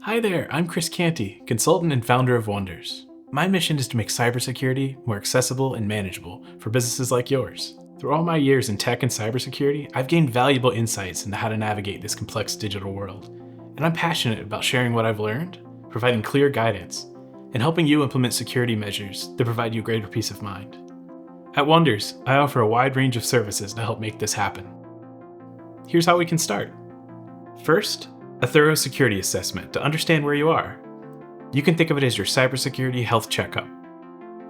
Hi there, I'm Chris Cantey, consultant and founder of Wonders. My mission is to make cybersecurity more accessible and manageable for businesses like yours. Through all my years in tech and cybersecurity, I've gained valuable insights into how to navigate this complex digital world. And I'm passionate about sharing what I've learned, providing clear guidance, and helping you implement security measures that provide you greater peace of mind. At Wonders, I offer a wide range of services to help make this happen. Here's how we can start. First, a thorough security assessment to understand where you are. You can think of it as your cybersecurity health checkup.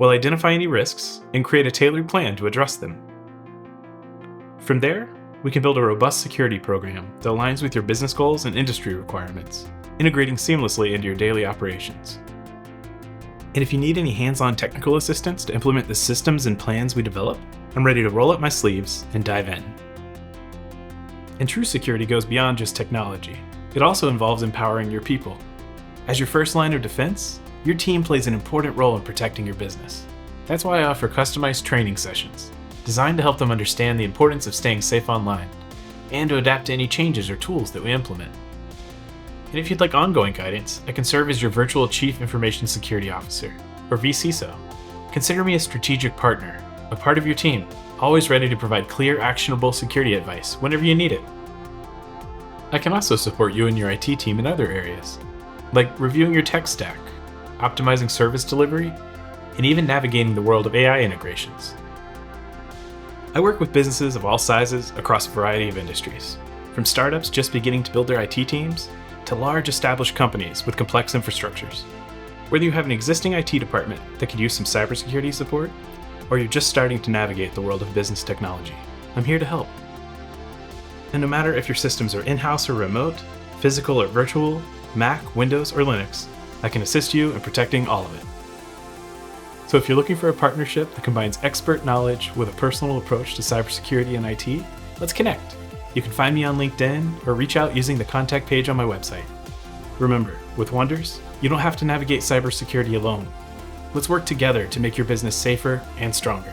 We'll identify any risks and create a tailored plan to address them. From there, we can build a robust security program that aligns with your business goals and industry requirements, integrating seamlessly into your daily operations. And if you need any hands-on technical assistance to implement the systems and plans we develop, I'm ready to roll up my sleeves and dive in. And true security goes beyond just technology. It also involves empowering your people. As your first line of defense, your team plays an important role in protecting your business. That's why I offer customized training sessions, designed to help them understand the importance of staying safe online, and to adapt to any changes or tools that we implement. And if you'd like ongoing guidance, I can serve as your virtual Chief Information Security Officer, or vCISO. Consider me a strategic partner, a part of your team, always ready to provide clear, actionable security advice whenever you need it. I can also support you and your IT team in other areas, like reviewing your tech stack, optimizing service delivery, and even navigating the world of AI integrations. I work with businesses of all sizes across a variety of industries, from startups just beginning to build their IT teams, to large established companies with complex infrastructures. Whether you have an existing IT department that could use some cybersecurity support, or you're just starting to navigate the world of business technology, I'm here to help. And no matter if your systems are in-house or remote, physical or virtual, Mac, Windows, or Linux, I can assist you in protecting all of it. So if you're looking for a partnership that combines expert knowledge with a personal approach to cybersecurity and IT, let's connect. You can find me on LinkedIn or reach out using the contact page on my website. Remember, with Wonders, you don't have to navigate cybersecurity alone. Let's work together to make your business safer and stronger.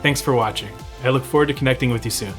Thanks for watching. I look forward to connecting with you soon.